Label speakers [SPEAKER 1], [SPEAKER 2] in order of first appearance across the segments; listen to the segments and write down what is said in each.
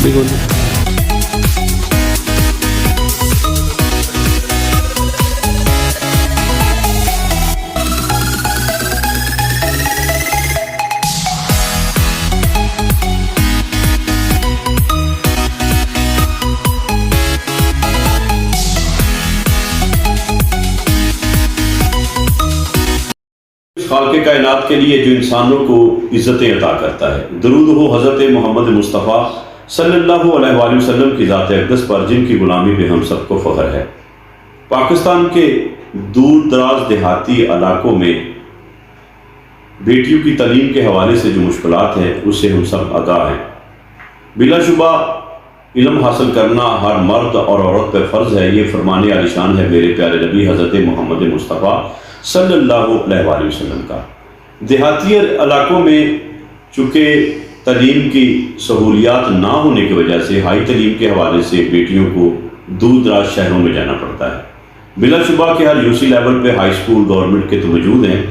[SPEAKER 1] خالق کائنات کے لیے جو انسانوں کو عزتیں عطا کرتا ہے، درود ہو حضرت محمد مصطفیٰ صلی اللہ علیہ وآلہ وسلم کی ذات اقدس پر جن کی غلامی پہ ہم سب کو فخر ہے۔ پاکستان کے دور دراز دیہاتی علاقوں میں بیٹیوں کی تعلیم کے حوالے سے جو مشکلات ہیں اس سے ہم سب آگاہ ہیں۔ بلا شبہ علم حاصل کرنا ہر مرد اور عورت پر فرض ہے، یہ فرمان عالی شان ہے میرے پیارے نبی حضرت محمد مصطفیٰ صلی اللہ علیہ وآلہ وسلم کا۔ دیہاتی علاقوں میں چونکہ تعلیم کی سہولیات نہ ہونے کی وجہ سے ہائی تعلیم کے حوالے سے بیٹیوں کو دور دراز شہروں میں جانا پڑتا ہے۔ بلا شبہ کہ ہر یوسی لیول پہ ہائی سکول گورنمنٹ کے تو موجود ہیں،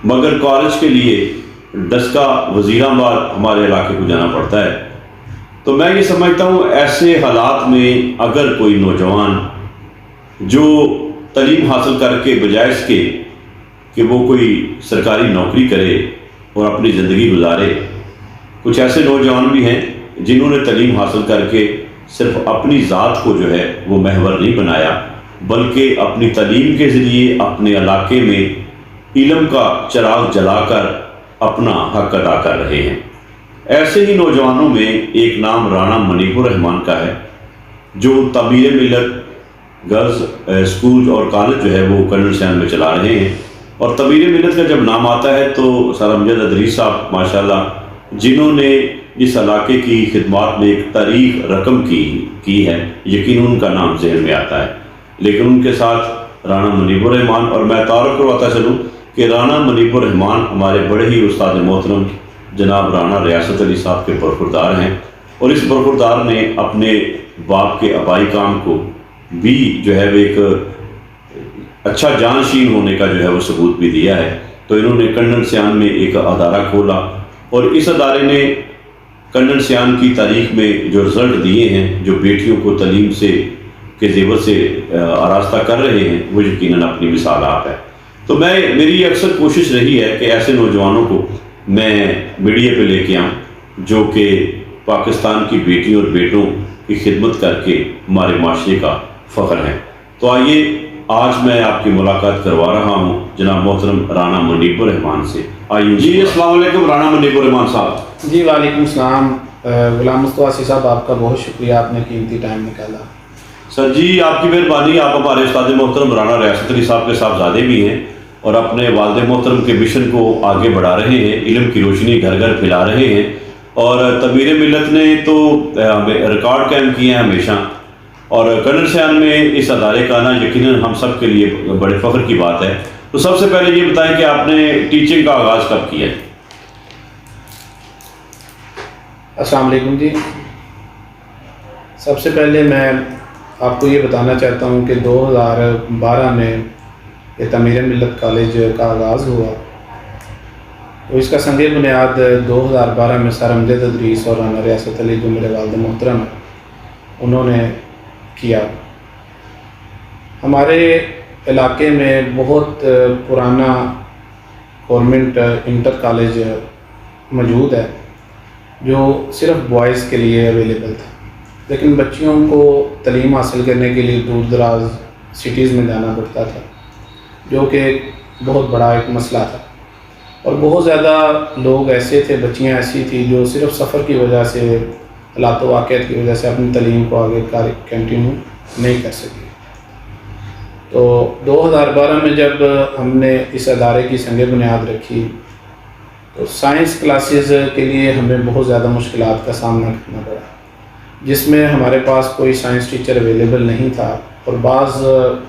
[SPEAKER 1] مگر کالج کے لیے ڈسکا وزیر آباد ہمارے علاقے کو جانا پڑتا ہے۔ تو میں یہ سمجھتا ہوں ایسے حالات میں اگر کوئی نوجوان جو تعلیم حاصل کر کے بجائے اس کے کہ وہ کوئی سرکاری نوکری کرے اور اپنی زندگی گزارے، کچھ ایسے نوجوان بھی ہیں جنہوں نے تعلیم حاصل کر کے صرف اپنی ذات کو جو ہے وہ محور نہیں بنایا، بلکہ اپنی تعلیم کے ذریعے اپنے علاقے میں علم کا چراغ جلا کر اپنا حق ادا کر رہے ہیں۔ ایسے ہی نوجوانوں میں ایک نام رانا منیب الرحمان کا ہے، جو تعمیر ملت گرلز اسکول اور کالج جو ہے وہ کنڈل سیان میں چلا رہے ہیں۔ اور تعمیر ملت کا جب نام آتا ہے تو سر امجد ادریس صاحب ماشاءاللہ جنہوں نے اس علاقے کی خدمات میں ایک تاریخ رقم کی ہے، یقیناً ان کا نام ذہن میں آتا ہے۔ لیکن ان کے ساتھ رانا منیب الرحمان، اور میں تعارف کرواتا چلوں کہ رانا منیب الرحمان ہمارے بڑے ہی استاد محترم جناب رانا ریاست علی صاحب کے برخوردار ہیں، اور اس برخوردار نے اپنے باپ کے آبائی کام کو بھی جو ہے وہ ایک اچھا جانشین ہونے کا جو ہے وہ ثبوت بھی دیا ہے۔ تو انہوں نے کنڈل سیان میں ایک ادارہ کھولا، اور اس ادارے نے کنڈل سیان کی تاریخ میں جو رزلٹ دیے ہیں، جو بیٹیوں کو تعلیم سے کے زیور سے آراستہ کر رہے ہیں، وہ یقیناً اپنی مثالات ہے۔ تو میری اکثر کوشش رہی ہے کہ ایسے نوجوانوں کو میں میڈیا پہ لے کے آؤں جو کہ پاکستان کی بیٹیوں اور بیٹوں کی خدمت کر کے ہمارے معاشرے کا فخر ہے۔ تو آئیے آج میں آپ کی ملاقات کروا رہا ہوں جناب محترم رانا منیب الرحمان سے۔ آئیے جی، السلام علیکم رانا منیب الرحمان صاحب۔
[SPEAKER 2] جی وعلیکم السلام غلام مصطفیٰ صاحب، آپ کا بہت شکریہ، آپ نے قیمتی ٹائم نکالا۔
[SPEAKER 1] سر جی آپ کی مہربانی، آپ ہمارے استاد محترم رانا ریاست علی صاحب کے صاحبزادے بھی ہیں، اور اپنے والد محترم کے مشن کو آگے بڑھا رہے ہیں، علم کی روشنی گھر گھر پھیلا رہے ہیں، اور تعمیر ملت نے تو ریکارڈ قائم کیے ہیں ہمیشہ، اور کنڈل سیان میں اس ادارے کا آنا یقیناً ہم سب کے لیے بڑے فخر کی بات ہے۔ تو سب سے پہلے یہ بتائیں کہ آپ نے ٹیچنگ کا آغاز کب کیا ہے؟
[SPEAKER 2] السلام علیکم جی، سب سے پہلے میں آپ کو یہ بتانا چاہتا ہوں کہ 2012 میں یہ تعمیر ملت کالج کا آغاز ہوا، تو اس کا سنگ بنیاد 2012 میں سر امجد ادریس اور رانا ریاست علی جو میرے والد محترم ہیں انہوں نے کیا۔ ہمارے علاقے میں بہت پرانا گورنمنٹ انٹر کالج موجود ہے جو صرف بوائز کے لیے اویلیبل تھا، لیکن بچیوں کو تعلیم حاصل کرنے کے لیے دور دراز سٹیز میں جانا پڑتا تھا، جو کہ بہت بڑا ایک مسئلہ تھا، اور بہت زیادہ لوگ ایسے تھے، بچیاں ایسی تھیں جو صرف سفر کی وجہ سے، حالات و واقعات کی وجہ سے اپنی تعلیم کو آگے کنٹینیو نہیں کر سکی۔ تو 2012 میں جب ہم نے اس ادارے کی سنگ بنیاد رکھی تو سائنس کلاسز کے لیے ہمیں بہت زیادہ مشکلات کا سامنا کرنا پڑا، جس میں ہمارے پاس کوئی سائنس ٹیچر اویلیبل نہیں تھا، اور بعض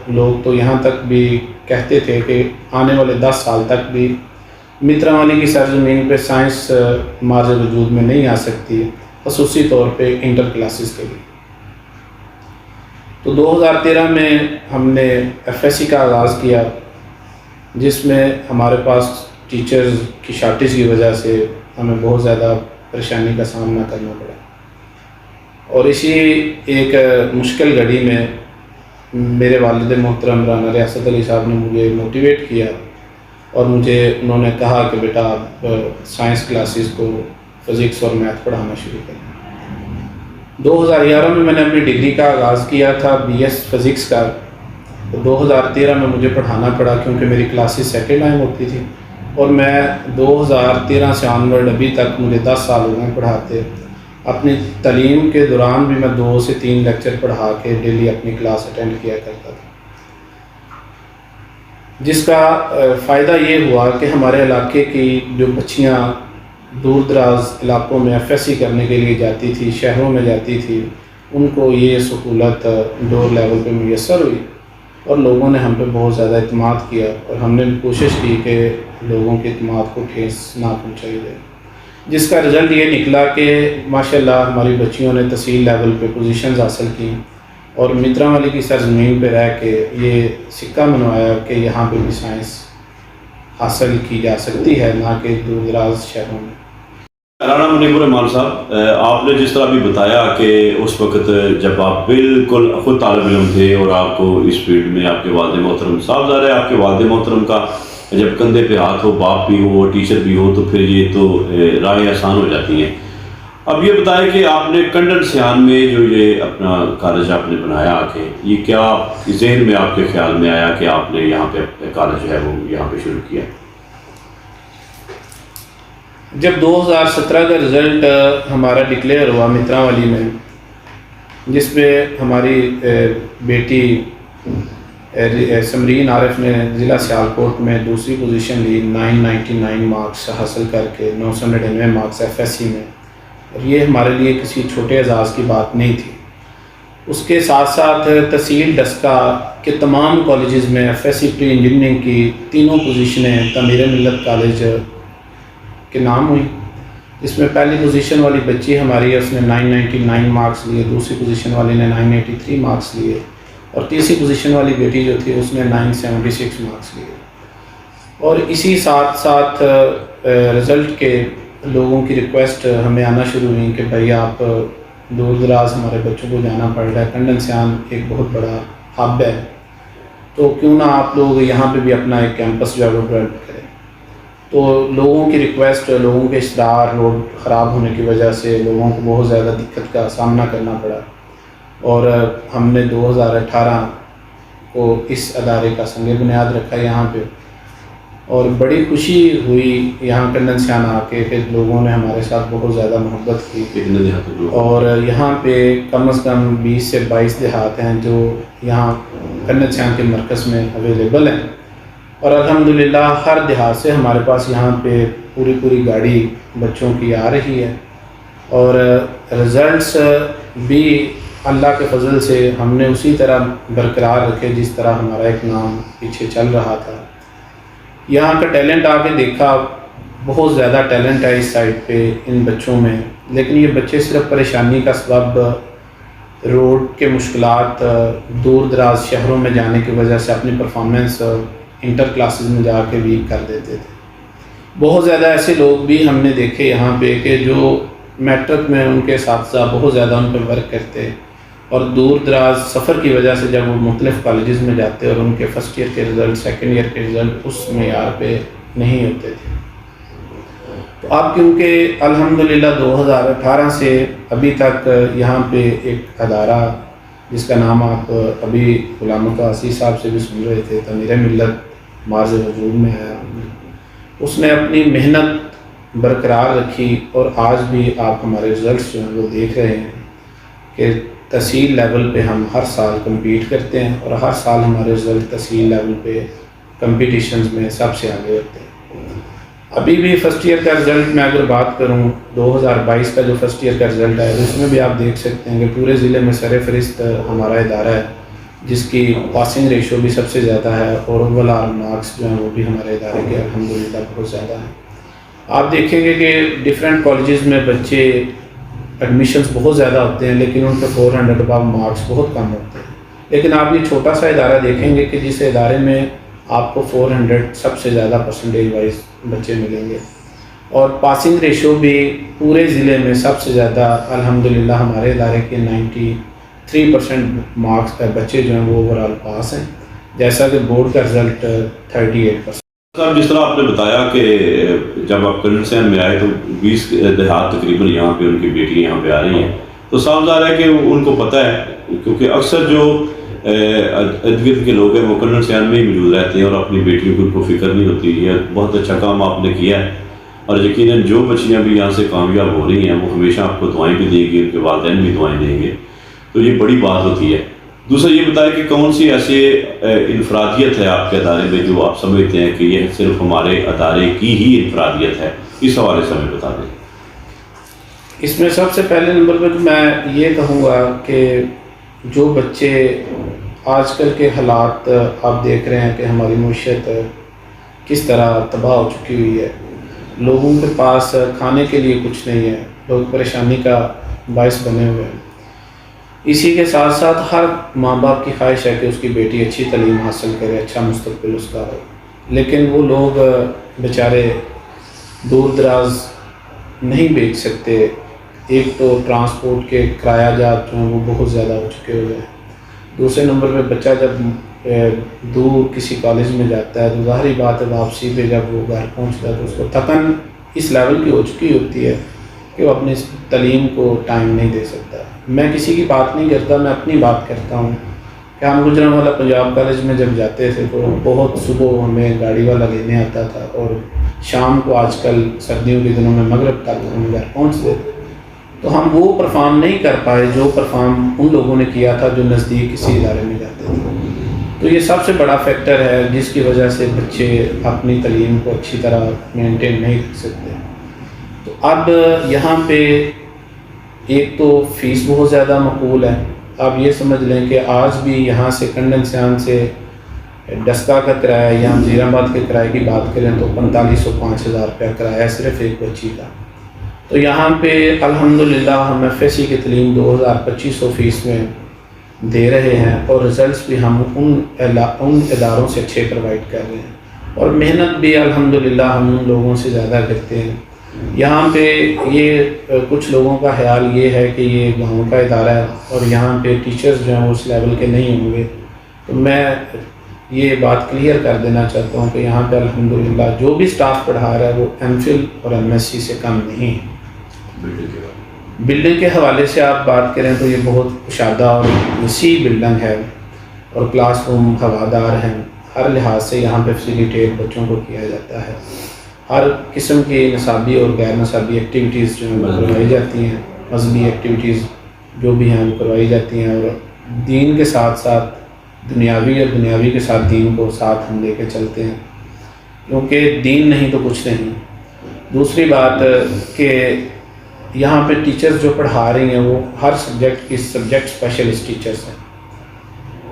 [SPEAKER 2] لوگ تو یہاں تک بھی کہتے تھے کہ آنے والے 10 سال تک بھی متراوالی کی سرزمین پہ سائنس مارز وجود میں نہیں آ سکتی، خصوصی طور پہ انٹر کلاسز کے لیے۔ تو 2013 میں ہم نے FSC کا آغاز کیا، جس میں ہمارے پاس ٹیچرز کی شارٹیج کی وجہ سے ہمیں بہت زیادہ پریشانی کا سامنا کرنا پڑا، اور اسی ایک مشکل گھڑی میں میرے والد محترم رانا ریاست علی صاحب نے مجھے موٹیویٹ کیا اور انہوں نے کہا کہ بیٹا آپ سائنس کلاسز کو فزکس اور میتھ پڑھانا شروع کریں۔ 2011 میں نے اپنی ڈگری کا آغاز کیا تھا BS فزکس کا، تو 2013 میں مجھے پڑھانا پڑا کیونکہ میری کلاسز سیکنڈ ٹائم ہوتی تھی، اور میں 2013 سے آنورڈ ابھی تک مجھے 10 سال ہو گئے پڑھاتے۔ اپنی تعلیم کے دوران بھی میں 2 سے 3 لیکچر پڑھا کے ڈیلی اپنی کلاس اٹینڈ کیا کرتا تھا، جس کا فائدہ یہ ہوا کہ ہمارے علاقے کی جو بچیاں دور دراز علاقوں میں FSC کرنے کے لیے جاتی تھی، شہروں میں جاتی تھی، ان کو یہ سہولت ڈور لیول پہ میسر ہوئی، اور لوگوں نے ہم پہ بہت زیادہ اعتماد کیا، اور ہم نے بھی کوشش کی کہ لوگوں کے اعتماد کو ٹھیس نہ پہنچائی جائے، جس کا رزلٹ یہ نکلا کہ ماشاءاللہ ہماری بچیوں نے تحصیل لیول پہ پوزیشنز حاصل کی، اور متراں کی سرزمین پہ رہ کے یہ سکہ منوایا کہ یہاں پہ بھی سائنس حاصل کی جا سکتی ہے، نہ کہ دور دراز شہروں میں۔
[SPEAKER 1] رانا منیب الرحمان صاحب، آپ نے جس طرح بھی بتایا کہ اس وقت جب آپ بالکل خود طالب علم تھے اور آپ کو اس فیلڈ میں آپ کے والد محترم، صاحب ظاہر ہے آپ کے والد محترم کا جب کندھے پہ ہاتھ ہو، باپ بھی ہو اور ٹیچر بھی ہو، تو پھر یہ تو راہیں آسان ہو جاتی ہیں۔ اب یہ بتائیں کہ آپ نے کنڈن سیان میں جو یہ اپنا کالج آپ نے بنایا آ کے، یہ کیا ذہن میں آپ کے خیال میں آیا کہ آپ نے یہاں پہ کالج جو ہے وہ یہاں پہ شروع کیا؟
[SPEAKER 2] جب 2017 کا رزلٹ ہمارا ڈکلیئر ہوا متراں والی میں، جس میں ہماری بیٹی سمرین عارف نے ضلع سیالکوٹ میں دوسری پوزیشن لی، 999 مارکس حاصل کر کے، 999 مارکس FSC میں، اور یہ ہمارے لیے کسی چھوٹے اعزاز کی بات نہیں تھی۔ اس کے ساتھ ساتھ تحصیل ڈسکا کے تمام کالجز میں FSC پری انجینئرنگ کی تینوں پوزیشنیں تعمیر ملت کالج کے نام ہوئی، جس میں پہلی پوزیشن والی بچی ہماری ہے، اس نے 999 مارکس لیے، دوسری پوزیشن والی نے 983 مارکس لیے، اور تیسری پوزیشن والی بیٹی جو تھی اس نے 976 مارکس لیے۔ اور اسی ساتھ ساتھ رزلٹ کے لوگوں کی ریکویسٹ ہمیں آنا شروع ہوئی کہ بھائی آپ دور دراز ہمارے بچوں کو جانا پڑ رہا ہے، کنڈن سیان ایک بہت بڑا ہب ہے، تو کیوں نہ آپ لوگ یہاں پہ بھی اپنا ایک کیمپس جو ہے وہ ڈیولپ کریں۔ تو لوگوں کی ریکویسٹ، لوگوں کے اصرار، روڈ خراب ہونے کی وجہ سے لوگوں کو بہت زیادہ دقت کا سامنا کرنا پڑا، اور ہم نے 2018 کو اس ادارے کا سنگ بنیاد رکھا یہاں پہ، اور بڑی خوشی ہوئی یہاں کنڈن سیان آ کے کہ لوگوں نے ہمارے ساتھ بہت زیادہ محبت کی، اور یہاں پہ کم از کم 20 سے 22 دیہات ہیں جو یہاں کنڈن سیان کے مرکز میں اویلیبل ہیں، اور الحمدللہ ہر دیہات سے ہمارے پاس یہاں پہ پوری گاڑی بچوں کی آ رہی ہے، اور رزلٹس بھی اللہ کے فضل سے ہم نے اسی طرح برقرار رکھے جس طرح ہمارا ایک نام پیچھے چل رہا تھا۔ یہاں کا ٹیلنٹ آ کے دیکھا، بہت زیادہ ٹیلنٹ ہے اس سائٹ پہ ان بچوں میں، لیکن یہ بچے صرف پریشانی کا سبب روڈ کے مشکلات، دور دراز شہروں میں جانے کی وجہ سے اپنی پرفارمنس انٹر کلاسز میں جا کے ویک کر دیتے تھے۔ بہت زیادہ ایسے لوگ بھی ہم نے دیکھے یہاں پہ کہ جو میٹرک میں ان کے اساتذہ بہت زیادہ ان پہ ورک کرتے، اور دور دراز سفر کی وجہ سے جب وہ مختلف کالجز میں جاتے اور ان کے فرسٹ ایئر کے رزلٹ، سیکنڈ ایئر کے رزلٹ اس معیار پہ نہیں ہوتے تھے۔ تو اب کیونکہ الحمدللہ 2018 سے ابھی تک یہاں پہ ایک ادارہ جس کا نام آپ ابھی غلام متوسطی صاحب سے بھی سن رہے تھے، تعمیر ملت مارز وجود میں آیا، اس نے اپنی محنت برقرار رکھی، اور آج بھی آپ ہمارے رزلٹس جو ہیں وہ دیکھ رہے ہیں کہ تحصیل لیول پہ ہم ہر سال کمپیٹ کرتے ہیں، اور ہر سال ہمارے رزلٹ تحصیل لیول پہ کمپٹیشنز میں سب سے آگے ہوتے ہیں۔ ابھی بھی فرسٹ ایئر کا رزلٹ میں اگر بات کروں، 2022 کا جو فرسٹ ایئر کا رزلٹ ہے اس میں بھی آپ دیکھ سکتے ہیں کہ پورے ضلع میں سر فہرست ہمارا ادارہ ہے، جس کی پاسنگ ریشو بھی سب سے زیادہ ہے، اور اوور آل مارکس جو ہیں وہ بھی ہمارے ادارے کے الحمدللہ بہت زیادہ ہیں۔ آپ دیکھیں گے کہ ڈفرینٹ کالجز میں بچے ایڈمیشنز بہت زیادہ ہوتے ہیں، لیکن ان پہ 400 ابو مارکس بہت کم ہوتے ہیں۔ لیکن آپ یہ چھوٹا سا ادارہ دیکھیں گے کہ جس ادارے میں آپ کو 400 سب سے زیادہ پرسنٹیج وائز بچے ملیں گے۔ اور پاسنگ ریشو بھی پورے ضلع میں سب سے زیادہ الحمدللہ ہمارے ادارے کے 93% مارکس بچے جو ہیں وہ اوور آل پاس ہیں، جیسا کہ بورڈ کا رزلٹ 38%۔
[SPEAKER 1] صاحب جس طرح آپ نے بتایا کہ جب آپ کنڈنسیان میں آئے تو 20 دیہات تقریباً یہاں پہ ان کی بیٹی یہاں پہ آ رہی ہیں، تو صاف ظاہر ہے کہ ان کو پتہ ہے، کیونکہ اکثر جو ارد گرد کے لوگ ہیں وہ کنڈنسیان میں ہی موجود رہتے ہیں اور اپنی بیٹیوں کو ان کو فکر نہیں ہوتی۔ یہ بہت اچھا کام آپ نے کیا ہے، اور یقیناً جو بچیاں بھی یہاں سے کامیاب ہو رہی ہیں وہ ہمیشہ آپ کو دعائیں بھی دیں گی، ان کے والدین بھی دعائیں دیں گے، تو یہ بڑی بات ہوتی ہے۔ دوسرا یہ بتائیں کہ کون سی ایسی انفرادیت ہے آپ کے ادارے میں جو آپ سمجھتے ہیں کہ یہ صرف ہمارے ادارے کی ہی انفرادیت ہے، اس حوالے سے ہمیں بتا دیں۔
[SPEAKER 2] اس میں سب سے پہلے نمبر پہ میں یہ کہوں گا کہ جو بچے آج کل کے حالات آپ دیکھ رہے ہیں کہ ہماری معیشت کس طرح تباہ ہو چکی ہوئی ہے، لوگوں کے پاس کھانے کے لیے کچھ نہیں ہے، لوگ پریشانی کا باعث بنے ہوئے ہیں۔ اسی کے ساتھ ساتھ ہر ماں باپ کی خواہش ہے کہ اس کی بیٹی اچھی تعلیم حاصل کرے، اچھا مستقبل اس کا ہو، لیکن وہ لوگ بیچارے دور دراز نہیں بھیج سکتے۔ ایک تو ٹرانسپورٹ کے کرایہ جات جو ہیں وہ بہت زیادہ ہو چکے ہوئے ہیں، دوسرے نمبر پہ بچہ جب دور کسی کالج میں جاتا ہے تو ظاہری بات ہے واپسی پہ جب وہ گھر پہنچتا ہے تو اس کو تھکن اس لیول کی ہو چکی ہوتی ہے کہ وہ اپنی تعلیم کو ٹائم نہیں دے سکتا۔ میں کسی کی بات نہیں کرتا، میں اپنی بات کرتا ہوں کہ ہم گجرانوالہ پنجاب کالج میں جب جاتے تھے تو بہت صبح ہمیں گاڑی والا لینے آتا تھا اور شام کو آج کل سردیوں کے دنوں میں مغرب تک ہم گھر پہنچتے تھے، تو ہم وہ پرفارم نہیں کر پائے جو پرفارم ان لوگوں نے کیا تھا جو نزدیک کسی ادارے میں جاتے تھے۔ تو یہ سب سے بڑا فیکٹر ہے جس کی وجہ سے بچے اپنی تعلیم کو اچھی طرح مینٹین نہیں کر سکتے۔ تو اب یہاں پہ ایک تو فیس بہت زیادہ مقبول ہے، آپ یہ سمجھ لیں کہ آج بھی یہاں سے کنڈنسیان سے ڈسکا کا کرایہ یا وزیر آباد کے کرائے کی بات کریں تو 4505 روپیہ کرایہ صرف ایک بچی کا۔ تو یہاں پہ الحمدللہ ہم ایف ایس سی کی تعلیم 2200 فیس میں دے رہے ہیں اور رزلٹس بھی ہم ان اداروں سے اچھے پرووائڈ کر رہے ہیں، اور محنت بھی الحمدللہ ہم ان لوگوں سے زیادہ کرتے ہیں۔ یہاں پہ یہ کچھ لوگوں کا خیال یہ ہے کہ یہ گاؤں کا ادارہ ہے اور یہاں پہ ٹیچرز جو ہیں وہ اس لیول کے نہیں ہوں گے، تو میں یہ بات کلیئر کر دینا چاہتا ہوں کہ یہاں پہ الحمدللہ جو بھی سٹاف پڑھا رہا ہے وہ ایم فل اور ایم ایس سی سے کم نہیں ہے۔ بلڈنگ کے حوالے سے آپ بات کریں تو یہ بہت کشادہ اور وسیع بلڈنگ ہے اور کلاس روم ہوادار ہیں، ہر لحاظ سے یہاں پہ فیسیلیٹیٹ بچوں کو کیا جاتا ہے، ہر قسم کی نصابی اور غیر نصابی ایکٹیویٹیز جو ہیں وہ کروائی جاتی ہیں، مذہبی ایکٹیویٹیز جو بھی ہیں وہ کروائی جاتی ہیں، اور دین کے ساتھ ساتھ دنیاوی اور دنیاوی کے ساتھ دین کو ساتھ ہم لے کے چلتے ہیں، کیونکہ دین نہیں تو کچھ نہیں۔ دوسری بات کہ یہاں پہ ٹیچرز جو پڑھا رہی ہیں وہ ہر سبجیکٹ کی سبجیکٹ اسپیشلسٹ ٹیچرز ہیں۔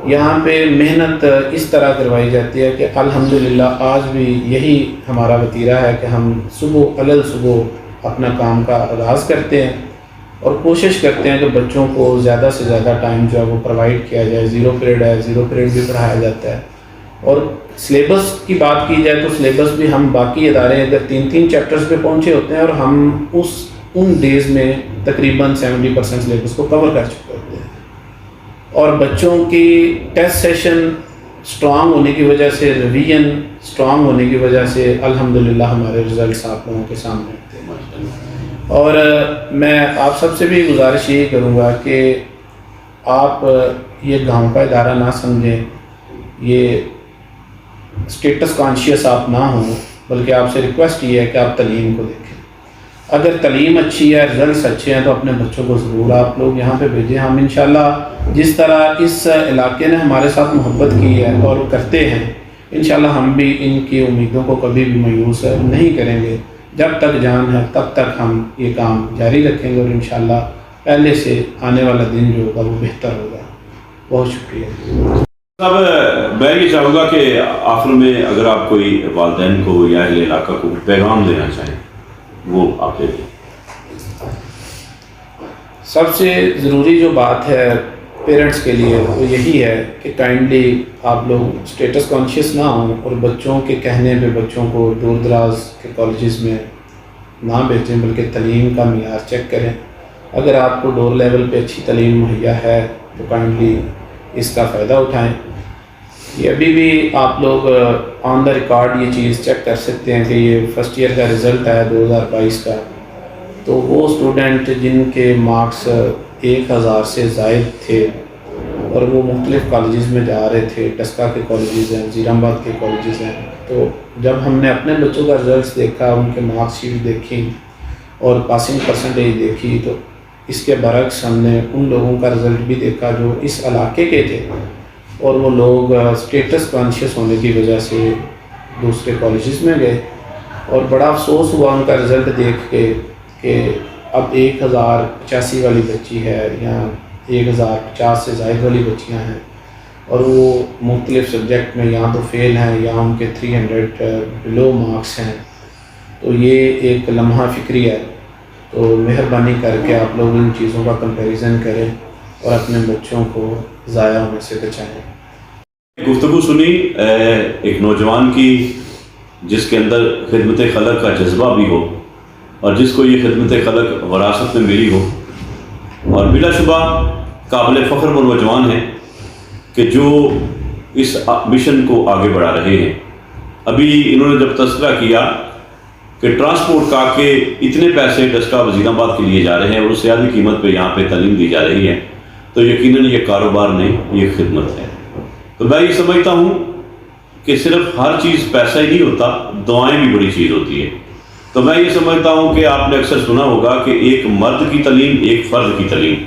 [SPEAKER 2] یہاں پہ محنت اس طرح کروائی جاتی ہے کہ الحمدللہ آج بھی یہی ہمارا وتیرہ ہے کہ ہم صبح اپنا کام کا آغاز کرتے ہیں اور کوشش کرتے ہیں کہ بچوں کو زیادہ سے زیادہ ٹائم جو ہے وہ پرووائڈ کیا جائے۔ 0 پیریڈ ہے، 0 پیریڈ بھی پڑھایا جاتا ہے، اور سلیبس کی بات کی جائے تو سلیبس بھی ہم باقی ادارے اگر 3 چیپٹرز پہ پہنچے ہوتے ہیں اور ہم ان ڈیز میں تقریباً 70% سلیبس کو کور کر چکے ہوتے ہیں، اور بچوں کی ٹیسٹ سیشن سٹرانگ ہونے کی وجہ سے، ریویژن سٹرانگ ہونے کی وجہ سے الحمدللہ ہمارے رزلٹس آپ لوگوں کے سامنے ہوتے ہیں۔ اور میں آپ سب سے بھی گزارش یہ کروں گا کہ آپ یہ گاؤں کا ادارہ نہ سمجھیں، یہ اسٹیٹس کانشیس آپ نہ ہوں، بلکہ آپ سے ریکویسٹ یہ ہے کہ آپ تعلیم کو دیکھیں۔ اگر تعلیم اچھی ہے، رزلٹس اچھے ہیں تو اپنے بچوں کو ضرور آپ لوگ یہاں پہ بھیجیں۔ ہم انشاءاللہ جس طرح اس علاقے نے ہمارے ساتھ محبت کی ہے اور کرتے ہیں، انشاءاللہ ہم بھی ان کی امیدوں کو کبھی بھی مایوس نہیں کریں گے۔ جب تک جان ہے تب تک ہم یہ کام جاری رکھیں گے، اور انشاءاللہ پہلے سے آنے والا دن جو ہوگا وہ بہتر ہوگا۔ بہت شکریہ۔
[SPEAKER 1] صاحب میں یہ چاہوں گا کہ آخر میں اگر آپ کوئی والدین کو یا اہل علاقہ کو پیغام دینا چاہیں وہ آپ دے دیں۔
[SPEAKER 2] سب سے ضروری جو بات ہے پیرنٹس کے لیے وہ یہی ہے کہ کائنڈلی آپ لوگ اسٹیٹس کانشیس نہ ہوں اور بچوں کے کہنے پہ بچوں کو دور دراز کے کالجز میں نہ بھیجیں بلکہ تعلیم کا معیار چیک کریں. اگر آپ کو ڈور لیول پہ اچھی تعلیم مہیا ہے تو کائنڈلی اس کا فائدہ اٹھائیں. یہ ابھی بھی آپ لوگ آن دا ریکارڈ یہ چیز چیک کر سکتے ہیں کہ یہ فرسٹ ایئر کا رزلٹ ہے 2022 کا. تو وہ اسٹوڈنٹ جن کے مارکس 1000 سے زائد تھے اور وہ مختلف کالجز میں جا رہے تھے، ٹسکا کے کالجز ہیں، وزیر آباد کے کالجز ہیں، تو جب ہم نے اپنے بچوں کا رزلٹس دیکھا، ان کے مارک شیٹ دیکھی اور پاسنگ پرسنٹیج دیکھی، تو اس کے برعکس ہم نے ان لوگوں کا رزلٹ بھی دیکھا جو اس علاقے کے تھے اور وہ لوگ اسٹیٹس کانشیس ہونے کی وجہ سے دوسرے کالجز میں گئے. اور بڑا افسوس ہوا ان کا رزلٹ دیکھ کے کہ اب 1085 والی بچی ہے یا 1050 سے زائد والی بچیاں ہیں اور وہ مختلف سبجیکٹ میں یا تو فیل ہیں یا ان کے 300 بلو مارکس ہیں. تو یہ ایک لمحہ فکری ہے. تو مہربانی کر کے آپ لوگ ان چیزوں کا کمپیریزن کریں اور اپنے بچوں کو ضائع ہونے سے بچائیں.
[SPEAKER 1] گفتگو سنی ایک نوجوان کی جس کے اندر خدمت خلق کا جذبہ بھی ہو اور جس کو یہ خدمت خلق وراثت میں ملی ہو، اور بلا شبہ قابل فخر وہ نوجوان ہیں کہ جو اس مشن کو آگے بڑھا رہے ہیں. ابھی انہوں نے جب تذکرہ کیا کہ ٹرانسپورٹ کا کہ اتنے پیسے ٹسکا وزیر آباد کے لیے جا رہے ہیں اور اس سے زیادہ قیمت پہ یہاں پہ تعلیم دی جا رہی ہے، تو یقیناً یہ کاروبار نہیں، یہ خدمت ہے. تو میں یہ سمجھتا ہوں کہ صرف ہر چیز پیسہ ہی نہیں ہوتا، دعائیں بھی بڑی چیز ہوتی ہے. تو میں یہ سمجھتا ہوں کہ آپ نے اکثر سنا ہوگا کہ ایک مرد کی تعلیم ایک فرد کی تعلیم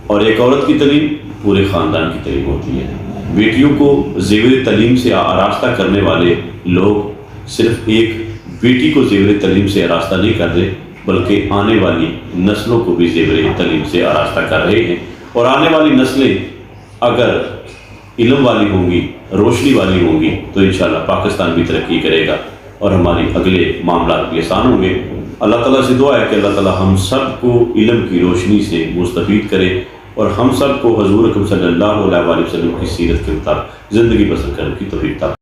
[SPEAKER 1] اور ایک عورت کی تعلیم پورے خاندان کی تعلیم ہوتی ہے. بیٹیوں کو زیور تعلیم سے آراستہ کرنے والے لوگ صرف ایک بیٹی کو زیور تعلیم سے آراستہ نہیں کر رہے بلکہ آنے والی نسلوں کو بھی زیور تعلیم سے آراستہ کر رہے ہیں. اور آنے والی نسلیں اگر علم والی ہوں گی، روشنی والی ہوں گی، تو انشاءاللہ پاکستان بھی ترقی کرے گا اور ہماری اگلے معاملات بھی آسان ہوں گے. اللہ تعالیٰ سے دعا ہے کہ اللہ تعالیٰ ہم سب کو علم کی روشنی سے مستفید کرے اور ہم سب کو حضور اکرم صلی اللہ علیہ وسلم کی سیرت کے مطابق زندگی بسر کرنے کی توفیق عطا